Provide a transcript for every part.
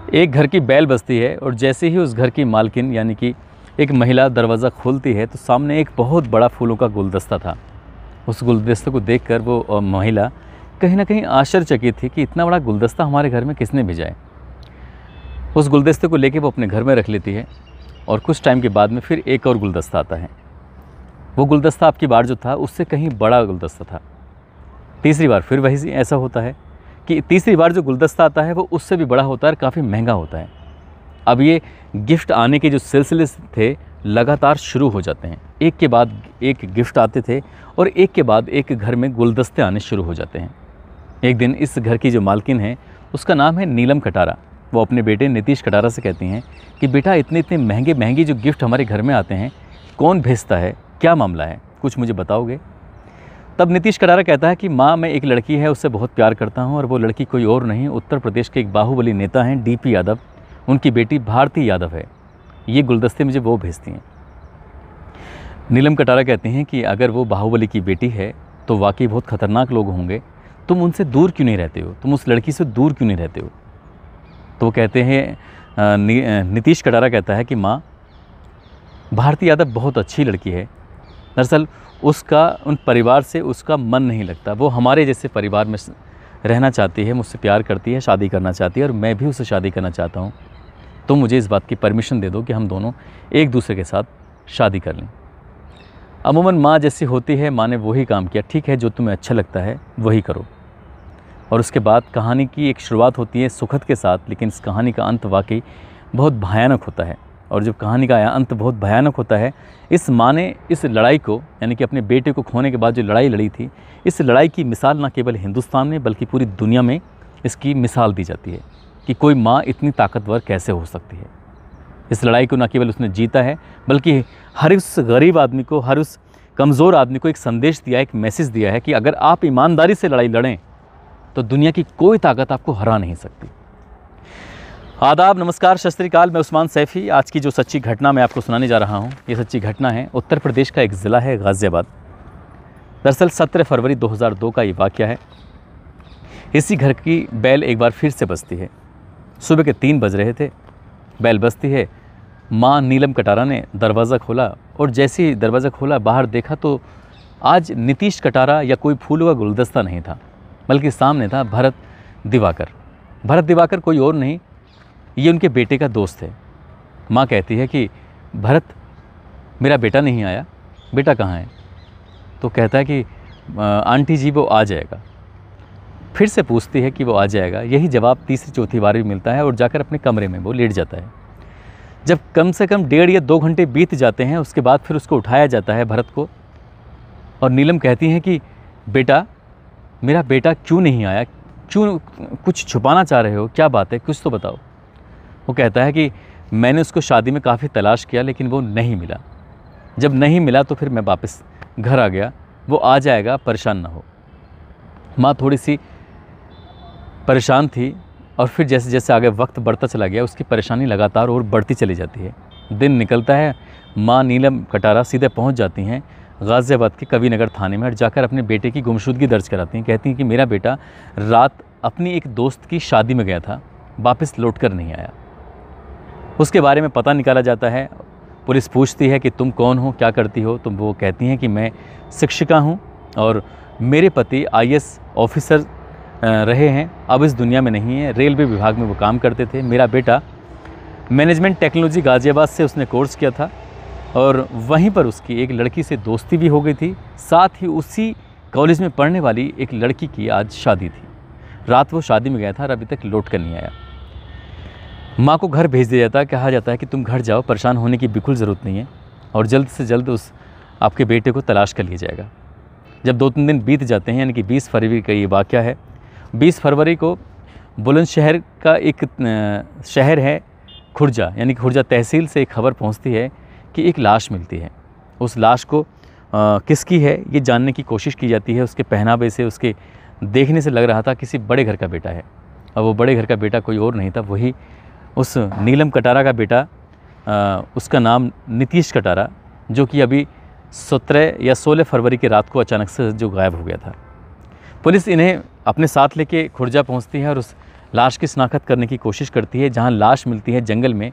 एक घर की बेल बजती है और जैसे ही उस घर की मालकिन यानी कि एक महिला दरवाज़ा खोलती है तो सामने एक बहुत बड़ा फूलों का गुलदस्ता था। उस गुलदस्ते को देखकर वो महिला कहीं ना कहीं आश्चर्यचकित थी कि इतना बड़ा गुलदस्ता हमारे घर में किसने भेजा है। उस गुलदस्ते को लेके वो अपने घर में रख लेती है और कुछ टाइम के बाद में फिर एक और गुलदस्ता आता है। वो गुलदस्ता आपकी बार जो था उससे कहीं बड़ा गुलदस्ता था। तीसरी बार फिर वही ऐसा होता है कि तीसरी बार जो गुलदस्ता आता है वो उससे भी बड़ा होता है और काफ़ी महंगा होता है। अब ये गिफ्ट आने के जो सिलसिले थे लगातार शुरू हो जाते हैं। एक के बाद एक गिफ्ट आते थे और एक के बाद एक घर में गुलदस्ते आने शुरू हो जाते हैं। एक दिन इस घर की जो मालकिन है उसका नाम है नीलम कटारा। वो अपने बेटे नीतीश कटारा से कहती हैं कि बेटा इतने इतने महंगे जो गिफ्ट हमारे घर में आते हैं कौन भेजता है, क्या मामला है, कुछ मुझे बताओगे। तब नीतीश कटारा कहता है कि माँ मैं एक लड़की है उससे बहुत प्यार करता हूँ और वो लड़की कोई और नहीं उत्तर प्रदेश के एक बाहुबली नेता हैं DP यादव, उनकी बेटी भारती यादव है। ये गुलदस्ते मुझे वो भेजती हैं। नीलम कटारा कहते हैं कि अगर वो बाहुबली की बेटी है तो वाकई बहुत ख़तरनाक लोग होंगे, तुम उनसे दूर क्यों नहीं रहते हो, तुम उस लड़की से दूर क्यों नहीं रहते हो। तो वो कहते हैं नीतीश कटारा कहता है कि माँ भारती यादव बहुत अच्छी लड़की है, दरअसल उसका उन परिवार से उसका मन नहीं लगता, वो हमारे जैसे परिवार में रहना चाहती है, मुझसे प्यार करती है, शादी करना चाहती है और मैं भी उससे शादी करना चाहता हूँ। तो मुझे इस बात की परमिशन दे दो कि हम दोनों एक दूसरे के साथ शादी कर लें। अमूमन माँ जैसी होती है, माँ ने वही काम किया, ठीक है जो तुम्हें अच्छा लगता है वही करो। और उसके बाद कहानी की एक शुरुआत होती है सुखद के साथ, लेकिन इस कहानी का अंत वाकई बहुत भयानक होता है। और जब कहानी का अंत बहुत भयानक होता है, इस माँ ने इस लड़ाई को यानी कि अपने बेटे को खोने के बाद जो लड़ाई लड़ी थी, इस लड़ाई की मिसाल न केवल हिंदुस्तान में बल्कि पूरी दुनिया में इसकी मिसाल दी जाती है कि कोई माँ इतनी ताकतवर कैसे हो सकती है। इस लड़ाई को न केवल उसने जीता है बल्कि हर उस गरीब आदमी को, हर उस कमज़ोर आदमी को एक संदेश दिया, एक मैसेज दिया है कि अगर आप ईमानदारी से लड़ाई लड़ें तो दुनिया की कोई ताकत आपको हरा नहीं सकती। आदाब, नमस्कार, सत श्री अकाल। मैं उस्मान सैफ़ी। आज की जो सच्ची घटना मैं आपको सुनाने जा रहा हूँ, ये सच्ची घटना है उत्तर प्रदेश का एक ज़िला है गाज़ियाबाद। दरअसल 17 फरवरी 2002 का ये वाक़या है। इसी घर की बैल एक बार फिर से बजती है। सुबह के 3 बज रहे थे, बैल बजती है। माँ नीलम कटारा ने दरवाज़ा खोला और जैसे ही दरवाज़ा खोला बाहर देखा तो आज नीतीश कटारा या कोई फूलों का गुलदस्ता नहीं था, बल्कि सामने था भरत दिवाकर। भरत दिवाकर कोई और नहीं, ये उनके बेटे का दोस्त है। माँ कहती है कि भरत मेरा बेटा नहीं आया, बेटा कहाँ है। तो कहता है कि आंटी जी वो आ जाएगा। फिर से पूछती है कि वो आ जाएगा। यही जवाब तीसरी चौथी बार भी मिलता है और जाकर अपने कमरे में वो लेट जाता है। जब कम से कम 1.5 या 2 घंटे बीत जाते हैं उसके बाद फिर उसको उठाया जाता है भरत को, और नीलम कहती हैं कि बेटा मेरा बेटा क्यों नहीं आया, क्यों कुछ छुपाना चाह रहे हो, क्या बात है, कुछ तो बताओ। वो कहता है कि मैंने उसको शादी में काफ़ी तलाश किया लेकिन वो नहीं मिला। जब नहीं मिला तो फिर मैं वापस घर आ गया, वो आ जाएगा, परेशान ना हो। माँ थोड़ी सी परेशान थी और फिर जैसे जैसे आगे वक्त बढ़ता चला गया उसकी परेशानी लगातार और बढ़ती चली जाती है। दिन निकलता है, माँ नीलम कटारा सीधे पहुँच जाती हैं गाज़ियाबाद के कविनगर थाने में और जाकर अपने बेटे की गुमशुदगी दर्ज कराती हैं। कहती हैं कि मेरा बेटा रात अपनी एक दोस्त की शादी में गया था, वापस लौट कर नहीं आया। उसके बारे में पता निकाला जाता है। पुलिस पूछती है कि तुम कौन हो, क्या करती हो। तो वो कहती हैं कि मैं शिक्षिका हूँ और मेरे पति IAS ऑफिसर रहे हैं, अब इस दुनिया में नहीं है, रेलवे विभाग में वो काम करते थे। मेरा बेटा मैनेजमेंट टेक्नोलॉजी गाज़ियाबाद से उसने कोर्स किया था और वहीं पर उसकी एक लड़की से दोस्ती भी हो गई थी। साथ ही उसी कॉलेज में पढ़ने वाली एक लड़की की आज शादी थी। रात वो शादी में गया था और अभी तक लौट कर नहीं आया। माँ को घर भेज दिया जाता है, कहा जाता है कि तुम घर जाओ, परेशान होने की बिल्कुल ज़रूरत नहीं है और जल्द से जल्द उस आपके बेटे को तलाश कर लिया जाएगा। जब 2-3 दिन बीत जाते हैं, यानी कि 20 फरवरी का ये वाक़या है। 20 फरवरी को बुलंदशहर का एक शहर है खुर्जा, यानी कि खुर्जा तहसील से एक खबर पहुंचती है कि एक लाश मिलती है। उस लाश को किसकी है ये जानने की कोशिश की जाती है। उसके पहनावे से, उसके देखने से लग रहा था किसी बड़े घर का बेटा है और वो बड़े घर का बेटा कोई और नहीं था, वही उस नीलम कटारा का बेटा, उसका नाम नीतीश कटारा, जो कि अभी 17 या 16 फरवरी की रात को अचानक से जो गायब हो गया था। पुलिस इन्हें अपने साथ लेके खुर्जा पहुंचती है और उस लाश की शिनाख्त करने की कोशिश करती है। जहाँ लाश मिलती है जंगल में,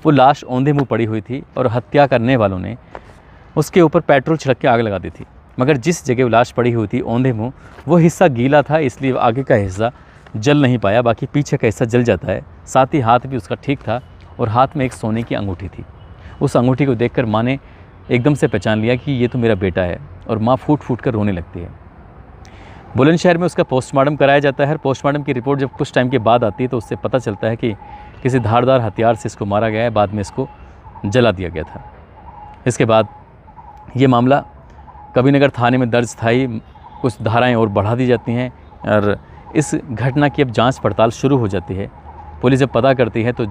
वो लाश औंधे मुँह पड़ी हुई थी और हत्या करने वालों ने उसके ऊपर पेट्रोल छिड़क के आग लगा दी थी। मगर जिस जगह वो लाश पड़ी हुई थी औंधे मुँह, वो हिस्सा गीला था, इसलिए आगे का हिस्सा जल नहीं पाया, बाकी पीछे का हिस्सा जल जाता है। साथ ही हाथ भी उसका ठीक था और हाथ में एक सोने की अंगूठी थी। उस अंगूठी को देखकर माँ ने एकदम से पहचान लिया कि ये तो मेरा बेटा है, और माँ फूट फूट कर रोने लगती है। बुलंदशहर में उसका पोस्टमार्टम कराया जाता है। पोस्टमार्टम की रिपोर्ट जब कुछ टाइम के बाद आती है तो उससे पता चलता है कि किसी धारदार हथियार से इसको मारा गया है, बाद में इसको जला दिया गया था। इसके बाद ये मामला कबीरनगर थाने में दर्ज था ही, कुछ धाराएं और बढ़ा दी जाती हैं और इस घटना की अब जांच पड़ताल शुरू हो जाती है। पुलिस जब पता करती है तो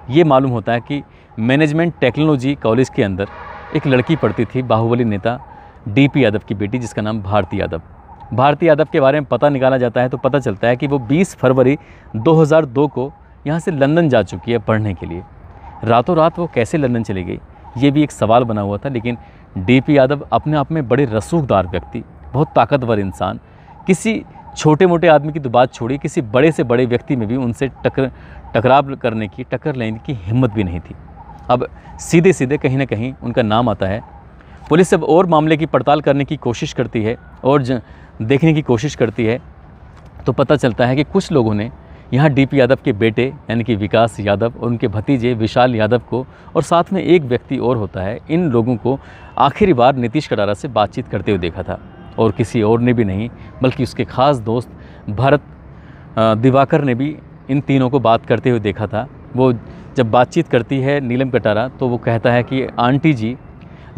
ये मालूम होता है कि मैनेजमेंट टेक्नोलॉजी कॉलेज के अंदर एक लड़की पढ़ती थी, बाहुबली नेता डीपी यादव की बेटी, जिसका नाम भारती यादव। भारती यादव के बारे में पता निकाला जाता है तो पता चलता है कि वो 20 फरवरी 2002 को यहाँ से लंदन जा चुकी है पढ़ने के लिए। रातों रात वो कैसे लंदन चली गई, ये भी एक सवाल बना हुआ था। लेकिन डीपी यादव अपने आप में बड़े रसूखदार व्यक्ति, बहुत ताकतवर इंसान, किसी छोटे मोटे आदमी की तो बात छोड़ी, किसी बड़े से बड़े व्यक्ति में भी उनसे टक्कर लेने की हिम्मत भी नहीं थी। अब सीधे सीधे कहीं ना कहीं उनका नाम आता है। पुलिस अब और मामले की पड़ताल करने की कोशिश करती है और देखने की कोशिश करती है तो पता चलता है कि कुछ लोगों ने यहाँ डीपी यादव के बेटे यानी कि विकास यादव और उनके भतीजे विशाल यादव को, और साथ में एक व्यक्ति और होता है, इन लोगों को आखिरी बार नीतीश कटारा से बातचीत करते हुए देखा था। और किसी और ने भी नहीं बल्कि उसके ख़ास दोस्त भरत दिवाकर ने भी इन तीनों को बात करते हुए देखा था। वो जब बातचीत करती है नीलम कटारा तो वो कहता है कि आंटी जी,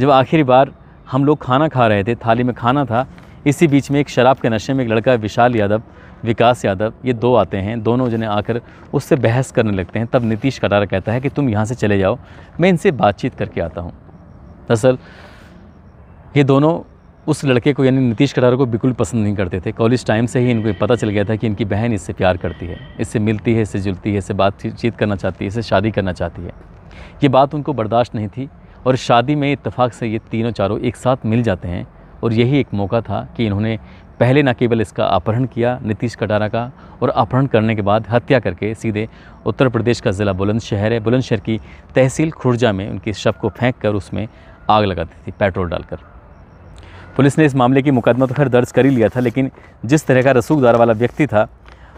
जब आखिरी बार हम लोग खाना खा रहे थे, थाली में खाना था, इसी बीच में एक शराब के नशे में एक लड़का विशाल यादव, विकास यादव, ये दो आते हैं। दोनों जने आकर उससे बहस करने लगते हैं। तब नीतीश कटारा कहता है कि तुम यहाँ से चले जाओ, मैं इनसे बातचीत करके आता हूँ। दरअसल ये दोनों उस लड़के को यानी नीतीश कटारा को बिल्कुल पसंद नहीं करते थे। कॉलेज टाइम से ही इनको पता चल गया था कि इनकी बहन इससे प्यार करती है, इससे मिलती है, इससे जुलती है, इससे बातचीत करना चाहती है, इससे शादी करना चाहती है। ये बात उनको बर्दाश्त नहीं थी और शादी में इत्तेफाक से ये तीनों चारों एक साथ मिल जाते हैं। और यही एक मौका था कि इन्होंने पहले न केवल इसका अपहरण किया नीतीश कटारा का, और अपहरण करने के बाद हत्या करके सीधे उत्तर प्रदेश का ज़िला बुलंदशहर है, बुलंदशहर की तहसील खुर्जा में उनके शव को फेंक कर उसमें आग लगा दी थी पेट्रोल डालकर। पुलिस ने इस मामले की मुकदमा तो खैर दर्ज कर ही लिया था, लेकिन जिस तरह का रसूखदार वाला व्यक्ति था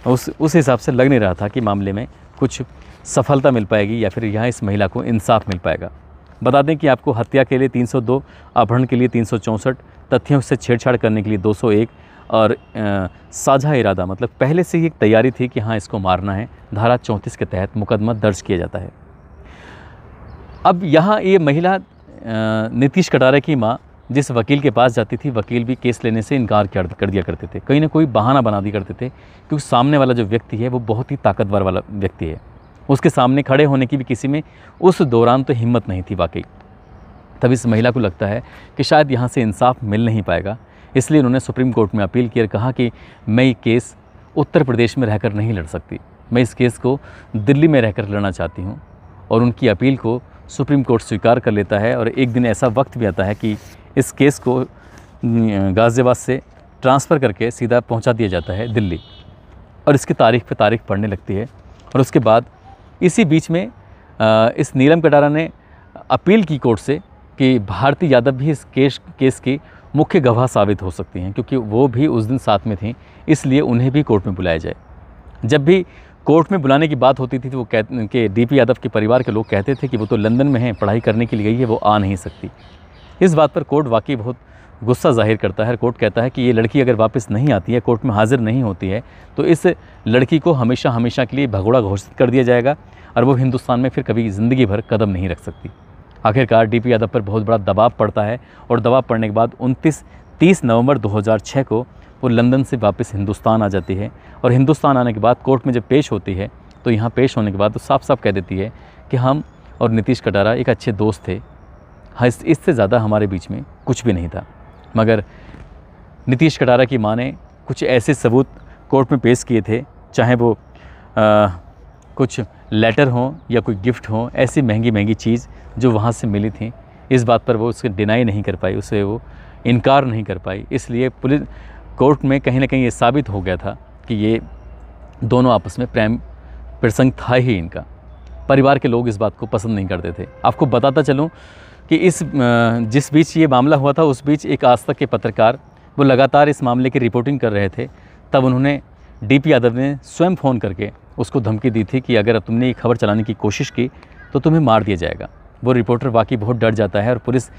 उस हिसाब से लग नहीं रहा था कि मामले में कुछ सफलता मिल पाएगी या फिर यहाँ इस महिला को इंसाफ मिल पाएगा। बता दें कि आपको हत्या के लिए 302, अपहरण के लिए 364, तथ्यों से छेड़छाड़ करने के लिए 201 और साझा इरादा मतलब पहले से ही एक तैयारी थी कि हाँ इसको मारना है, धारा 34 के तहत मुकदमा दर्ज किया जाता है। अब यहाँ ये महिला नीतीश कटारा की माँ जिस वकील के पास जाती थी, वकील भी केस लेने से इनकार कर दिया करते थे, कहीं ना कोई बहाना बना दिया करते थे, क्योंकि सामने वाला जो व्यक्ति है वो बहुत ही ताकतवर वाला व्यक्ति है। उसके सामने खड़े होने की भी किसी में उस दौरान तो हिम्मत नहीं थी वाकई। तब इस महिला को लगता है कि शायद यहाँ से इंसाफ मिल नहीं पाएगा, इसलिए उन्होंने सुप्रीम कोर्ट में अपील की और कहा कि मैं ये केस उत्तर प्रदेश में रहकर नहीं लड़ सकती, मैं इस केस को दिल्ली में रहकर लड़ना चाहती हूँ। और उनकी अपील को सुप्रीम कोर्ट स्वीकार कर लेता है और एक दिन ऐसा वक्त भी आता है कि इस केस को गाज़ियाबाद से ट्रांसफ़र करके सीधा पहुंचा दिया जाता है दिल्ली, और इसकी तारीख पे तारीख पड़ने लगती है। और उसके बाद इसी बीच में इस नीलम कटारा ने अपील की कोर्ट से कि भारती यादव भी इस केस की मुख्य गवाह साबित हो सकती हैं, क्योंकि वो भी उस दिन साथ में थी, इसलिए उन्हें भी कोर्ट में बुलाया जाए। जब भी कोर्ट में बुलाने की बात होती थी तो वो कि डीपी यादव के परिवार के लोग कहते थे कि वो तो लंदन में हैं, पढ़ाई करने के लिए गई है, वो आ नहीं सकती। इस बात पर कोर्ट वाकई बहुत गुस्सा जाहिर करता है। कोर्ट कहता है कि ये लड़की अगर वापस नहीं आती है, कोर्ट में हाजिर नहीं होती है, तो इस लड़की को हमेशा हमेशा के लिए भगोड़ा घोषित कर दिया जाएगा और वो हिंदुस्तान में फिर कभी ज़िंदगी भर कदम नहीं रख सकती। आखिरकार डीपी यादव पर बहुत बड़ा दबाव पड़ता है और दबाव पड़ने के बाद 30 नवंबर 2006 को वो लंदन से वापस हिंदुस्तान आ जाती है। और हिंदुस्तान आने के बाद कोर्ट में जब पेश होती है तो यहाँ पेश होने के बाद तो साफ साफ कह देती है कि हम और नीतीश कटारा एक अच्छे दोस्त थे, हाँ इससे ज़्यादा हमारे बीच में कुछ भी नहीं था। मगर नीतीश कटारा की माँ ने कुछ ऐसे सबूत कोर्ट में पेश किए थे, चाहे वो कुछ लेटर हों या कोई गिफ्ट हों, ऐसी महंगी महंगी चीज़ जो वहाँ से मिली थी, इस बात पर वो उसके डिनाई नहीं कर पाई, उसे वो इनकार नहीं कर पाई। इसलिए पुलिस कोर्ट में कहीं ना कहीं ये साबित हो गया था कि ये दोनों आपस में प्रसंग था ही इनका। परिवार के लोग इस बात को पसंद नहीं करते थे। आपको बताता चलूँ कि जिस बीच ये मामला हुआ था उस बीच एक आज तक के पत्रकार वो लगातार इस मामले की रिपोर्टिंग कर रहे थे। तब उन्होंने डीपी यादव ने स्वयं फ़ोन करके उसको धमकी दी थी कि अगर तुमने ये खबर चलाने की कोशिश की तो तुम्हें मार दिया जाएगा। वो रिपोर्टर वाकई बहुत डर जाता है और पुलिस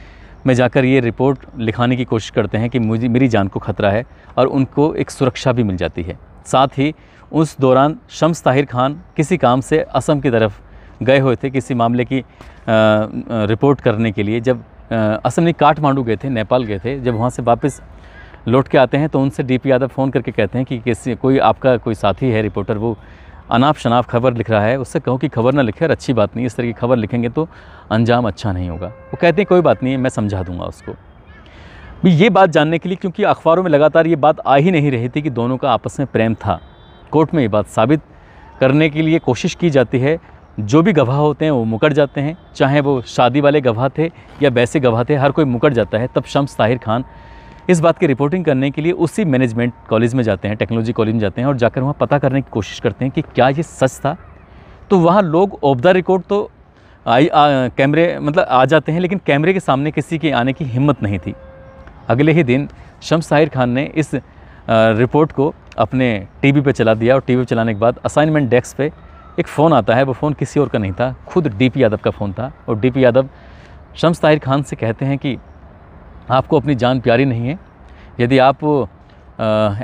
में जाकर ये रिपोर्ट लिखाने की कोशिश करते हैं कि मेरी जान को खतरा है, और उनको एक सुरक्षा भी मिल जाती है। साथ ही उस दौरान शम्स ताहिर खान किसी काम से असम की तरफ गए हुए थे, किसी मामले की रिपोर्ट करने के लिए। जब असम नहीं, काठमांडू गए थे, नेपाल गए थे। जब वहाँ से वापस लौट के आते हैं तो उनसे डीपी यादव फ़ोन करके कहते हैं कि कोई आपका कोई साथी है रिपोर्टर, वो अनाप शनाप खबर लिख रहा है, उससे कहो कि खबर ना लिखे, और अच्छी बात नहीं, इस तरह की खबर लिखेंगे तो अंजाम अच्छा नहीं होगा। वो कहते हैं कोई बात नहीं है, मैं समझा दूंगा उसको भी। ये बात जानने के लिए, क्योंकि अखबारों में लगातार ये बात आ ही नहीं रही थी कि दोनों का आपस में प्रेम था, कोर्ट में ये बात साबित करने के लिए कोशिश की जाती है। जो भी गवाह होते हैं वो मुकर जाते हैं, चाहे वो शादी वाले गवाह थे या वैसे गवाह थे, हर कोई मुकर जाता है। तब शम्स ताहिर खान इस बात की रिपोर्टिंग करने के लिए उसी मैनेजमेंट कॉलेज में जाते हैं, टेक्नोलॉजी कॉलेज में जाते हैं, और जाकर वहाँ पता करने की कोशिश करते हैं कि क्या ये सच था। तो वहाँ लोग ऑफ द रिकॉर्ड तो कैमरे मतलब आ जाते हैं, लेकिन कैमरे के सामने किसी के आने की हिम्मत नहीं थी। अगले ही दिन शम्स ताहिर खान ने इस रिपोर्ट को अपने टीवी पे चला दिया, और टीवी पे चलाने के बाद असाइनमेंट डेस्क पे एक फ़ोन आता है। वो फ़ोन किसी और का नहीं था, खुद डीपी यादव का फ़ोन था। और डीपी यादव शम्स ताहिर खान से कहते हैं कि आपको अपनी जान प्यारी नहीं है, यदि आप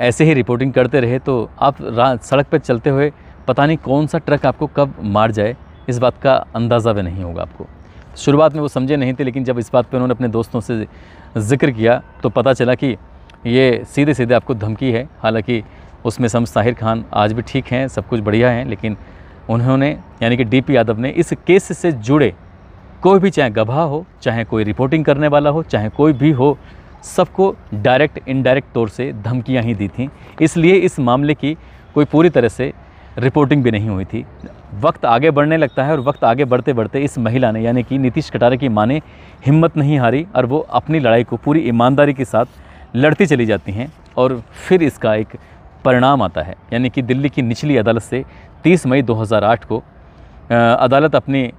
ऐसे ही रिपोर्टिंग करते रहे तो आप सड़क पर चलते हुए पता नहीं कौन सा ट्रक आपको कब मार जाए, इस बात का अंदाज़ा भी नहीं होगा आपको। शुरुआत में वो समझे नहीं थे, लेकिन जब इस बात पे उन्होंने अपने दोस्तों से ज़िक्र किया तो पता चला कि ये सीधे सीधे आपको धमकी है। हालांकि उसमें शम्स ताहिर खान आज भी ठीक हैं, सब कुछ बढ़िया है, लेकिन उन्होंने यानी कि डीपी यादव ने इस केस से जुड़े कोई भी, चाहे गवाह हो, चाहे कोई रिपोर्टिंग करने वाला हो, चाहे कोई भी हो, सबको डायरेक्ट इनडायरेक्ट तौर से धमकियां ही दी थीं। इसलिए इस मामले की कोई पूरी तरह से रिपोर्टिंग भी नहीं हुई थी। वक्त आगे बढ़ने लगता है, और वक्त आगे बढ़ते बढ़ते इस महिला ने यानी कि नीतीश कटारे की मां ने हिम्मत नहीं हारी, और वो अपनी लड़ाई को पूरी ईमानदारी के साथ लड़ती चली जाती हैं। और फिर इसका एक परिणाम आता है, यानी कि दिल्ली की निचली अदालत से 30 मई 2008 को अदालत अपनी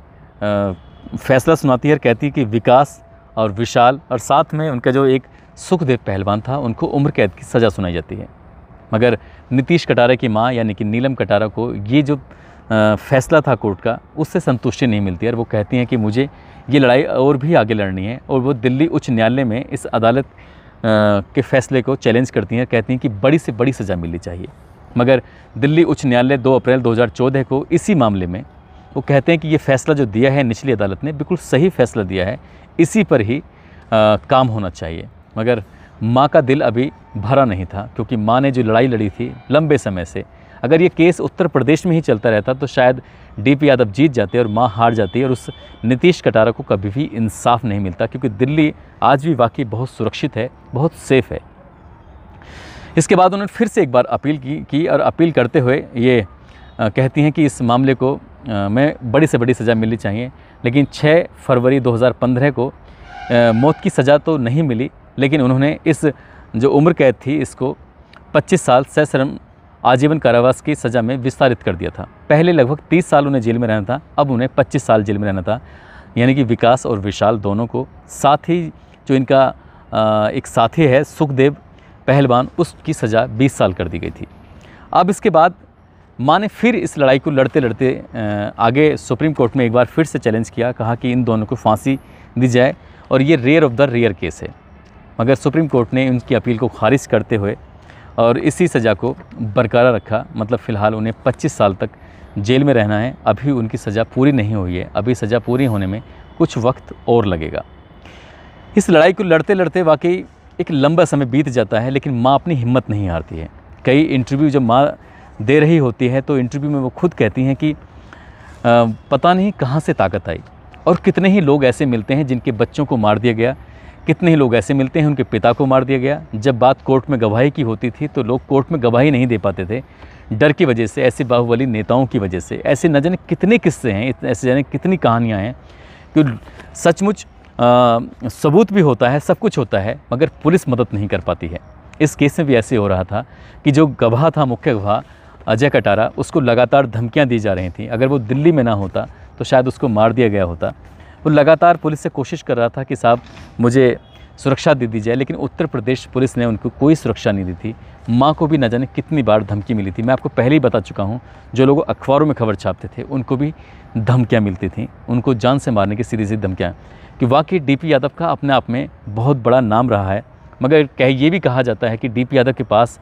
फैसला सुनाती है और कहती है कि विकास और विशाल और साथ में उनका जो एक सुखदेव पहलवान था, उनको उम्र कैद की सज़ा सुनाई जाती है। मगर नीतीश कटारे की मां यानी कि नीलम कटारा को ये जो फैसला था कोर्ट का, उससे संतुष्टि नहीं मिलती है, और वो कहती हैं कि मुझे ये लड़ाई और भी आगे लड़नी है। और वो दिल्ली उच्च न्यायालय में इस अदालत के फैसले को चैलेंज करती हैं, कहती हैं कि बड़ी से बड़ी सज़ा मिलनी चाहिए। मगर दिल्ली उच्च न्यायालय 2 अप्रैल 2014 को इसी मामले में वो कहते हैं कि ये फ़ैसला जो दिया है निचली अदालत ने, बिल्कुल सही फ़ैसला दिया है, इसी पर ही काम होना चाहिए। मगर माँ का दिल अभी भरा नहीं था, क्योंकि माँ ने जो लड़ाई लड़ी थी लंबे समय से, अगर ये केस उत्तर प्रदेश में ही चलता रहता तो शायद डीपी यादव जीत जाते और माँ हार जाती, और उस नीतीश कटारा को कभी भी इंसाफ नहीं मिलता, क्योंकि दिल्ली आज भी वाकई बहुत सुरक्षित है, बहुत सेफ़ है। इसके बाद उन्होंने फिर से एक बार अपील की और अपील करते हुए ये कहती हैं कि इस मामले को में बड़ी से बड़ी सज़ा मिलनी चाहिए। लेकिन 6 फरवरी 2015 को मौत की सज़ा तो नहीं मिली, लेकिन उन्होंने इस जो उम्र कैद थी इसको 25 साल सश्रम आजीवन कारावास की सज़ा में विस्तारित कर दिया था। पहले लगभग 30 साल उन्हें जेल में रहना था, अब उन्हें 25 साल जेल में रहना था। यानी कि विकास और विशाल दोनों को, साथ ही जो इनका एक साथी है सुखदेव पहलवान, उसकी सज़ा 20 साल कर दी गई थी। अब इसके बाद माँ ने फिर इस लड़ाई को लड़ते लड़ते आगे सुप्रीम कोर्ट में एक बार फिर से चैलेंज किया, कहा कि इन दोनों को फांसी दी जाए, और ये rare of the rare case है। मगर सुप्रीम कोर्ट ने उनकी अपील को खारिज करते हुए और इसी सज़ा को बरकरार रखा। मतलब फ़िलहाल उन्हें 25 साल तक जेल में रहना है। अभी उनकी सज़ा पूरी नहीं हुई है, अभी सज़ा पूरी होने में कुछ वक्त और लगेगा। इस लड़ाई को लड़ते लड़ते वाकई एक लंबा समय बीत जाता है, लेकिन माँ अपनी हिम्मत नहीं हारती है। कई इंटरव्यू जब माँ दे रही होती है तो इंटरव्यू में वो खुद कहती हैं कि पता नहीं कहाँ से ताकत आई, और कितने ही लोग ऐसे मिलते हैं जिनके बच्चों को मार दिया गया, कितने ही लोग ऐसे मिलते हैं उनके पिता को मार दिया गया। जब बात कोर्ट में गवाही की होती थी तो लोग कोर्ट में गवाही नहीं दे पाते थे, डर की वजह से, ऐसे बाहुबली नेताओं की वजह से। ऐसे न जाने कितने किस्से हैं, ऐसे जाने कितनी कहानियाँ हैं कि सचमुच सबूत भी होता है, सब कुछ होता है, मगर पुलिस मदद नहीं कर पाती है। इस केस में भी ऐसे हो रहा था कि जो गवाह था, मुख्य गवाह अजय कटारा, उसको लगातार धमकियां दी जा रही थी। अगर वो दिल्ली में ना होता तो शायद उसको मार दिया गया होता। वो लगातार पुलिस से कोशिश कर रहा था कि साहब मुझे सुरक्षा दे दी जाए, लेकिन उत्तर प्रदेश पुलिस ने उनको कोई सुरक्षा नहीं दी थी। माँ को भी न जाने कितनी बार धमकी मिली थी। मैं आपको पहले ही बता चुका हूँ, जो लोग अखबारों में खबर छापते थे उनको भी धमकियाँ मिलती थी, उनको जान से मारने की सीधी सीधी धमकियाँ। कि वाकई डीपी यादव का अपने आप में बहुत बड़ा नाम रहा है, मगर ये भी कहा जाता है कि डीपी यादव के पास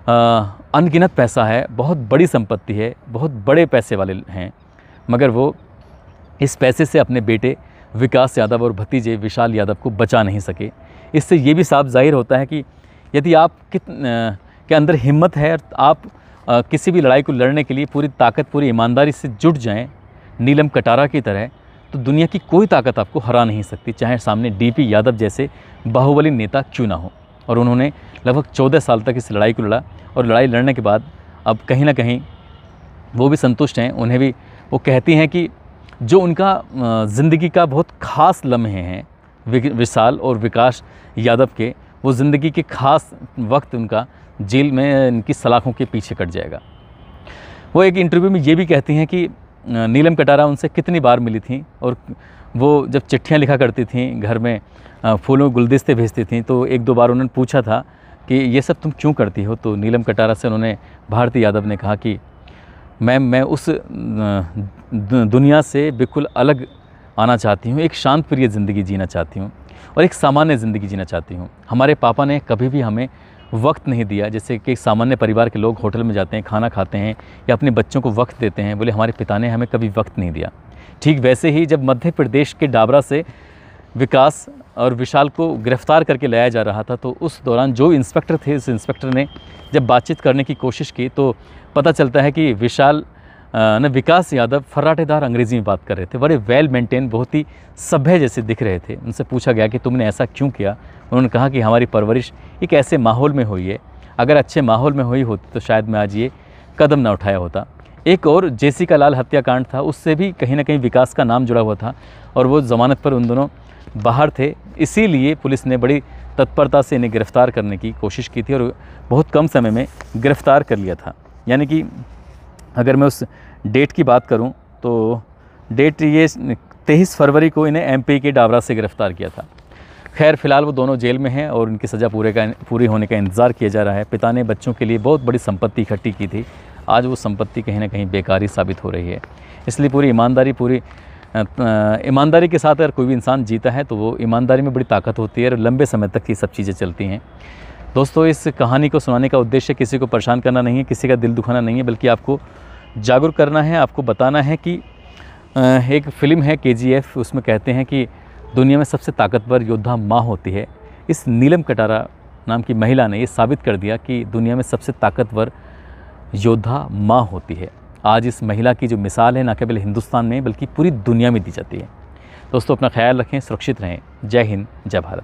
अनगिनत पैसा है, बहुत बड़ी संपत्ति है, बहुत बड़े पैसे वाले हैं, मगर वो इस पैसे से अपने बेटे विकास यादव और भतीजे विशाल यादव को बचा नहीं सके। इससे ये भी साफ जाहिर होता है कि यदि आप के अंदर हिम्मत है और आप किसी भी लड़ाई को लड़ने के लिए पूरी ताकत, पूरी ईमानदारी से जुट जाएं, नीलम कटारा की तरह, तो दुनिया की कोई ताकत आपको हरा नहीं सकती, चाहे सामने डीपी यादव जैसे बाहुबली नेता क्यों ना हो। और उन्होंने लगभग 14 साल तक इस लड़ाई को लड़ा, और लड़ाई लड़ने के बाद अब कहीं ना कहीं वो भी संतुष्ट हैं। उन्हें भी वो कहती हैं कि जो उनका ज़िंदगी का बहुत ख़ास लम्हे हैं विशाल और विकास यादव के, वो ज़िंदगी के ख़ास वक्त उनका जेल में इनकी सलाखों के पीछे कट जाएगा। वो एक इंटरव्यू में ये भी कहती हैं कि नीलम कटारा उनसे कितनी बार मिली थी, और वो जब चिट्ठियाँ लिखा करती थी, घर में फूलों गुलदस्ते भेजती थी, तो एक दो बार उन्होंने पूछा था कि ये सब तुम क्यों करती हो। तो नीलम कटारा से उन्होंने, भारती यादव ने कहा कि मैं उस दुनिया से बिल्कुल अलग आना चाहती हूँ, एक शांत प्रिय ज़िंदगी जीना चाहती हूँ और एक सामान्य ज़िंदगी जीना चाहती हूँ। हमारे पापा ने कभी भी हमें वक्त नहीं दिया, जैसे कि सामान्य परिवार के लोग होटल में जाते हैं, खाना खाते हैं या अपने बच्चों को वक्त देते हैं, बोले हमारे पिता ने हमें कभी वक्त नहीं दिया। ठीक वैसे ही जब मध्य प्रदेश के डाबरा से विकास और विशाल को गिरफ्तार करके लाया जा रहा था, तो उस दौरान जो इंस्पेक्टर थे, उस इंस्पेक्टर ने जब बातचीत करने की कोशिश की तो पता चलता है कि विकास यादव फर्राटेदार अंग्रेज़ी में बात कर रहे थे, बड़े वेल मेंटेन, बहुत ही सभ्य जैसे दिख रहे थे। उनसे पूछा गया कि तुमने ऐसा क्यों किया। उन्होंने कहा कि हमारी परवरिश एक ऐसे माहौल में हुई है, अगर अच्छे माहौल में हुई होती तो शायद मैं आज ये कदम ना उठाया होता। एक और जेसिका लाल हत्याकांड था, उससे भी कहीं ना कहीं विकास का नाम जुड़ा हुआ था और वो ज़मानत पर उन दोनों बाहर थे, इसीलिए पुलिस ने बड़ी तत्परता से इन्हें गिरफ़्तार करने की कोशिश की थी और बहुत कम समय में गिरफ़्तार कर लिया था। यानी कि अगर मैं उस डेट की बात करूं तो डेट ये 23 फरवरी को इन्हें एमपी के डाबरा से गिरफ़्तार किया था। खैर फ़िलहाल वो दोनों जेल में हैं और उनकी सज़ा पूरी होने का इंतज़ार किया जा रहा है। पिता ने बच्चों के लिए बहुत बड़ी संपत्ति इकट्ठी की थी, आज वो संपत्ति कहीं ना कहीं बेकारी साबित हो रही है। इसलिए पूरी ईमानदारी के साथ अगर कोई भी इंसान जीता है तो वो ईमानदारी में बड़ी ताकत होती है और लंबे समय तक ये सब चीज़ें चलती हैं। दोस्तों, इस कहानी को सुनाने का उद्देश्य किसी को परेशान करना नहीं है, किसी का दिल दुखाना नहीं है, बल्कि आपको जागरूक करना है, आपको बताना है कि एक फ़िल्म है KGF, उसमें कहते हैं कि दुनिया में सबसे ताकतवर योद्धा माँ होती है। इस नीलम कटारा नाम की महिला ने ये साबित कर दिया कि दुनिया में सबसे ताकतवर योद्धा माँ होती है। आज इस महिला की जो मिसाल है न केवल हिंदुस्तान में बल्कि पूरी दुनिया में दी जाती है। दोस्तों, अपना ख्याल रखें, सुरक्षित रहें। जय हिंद, जय भारत।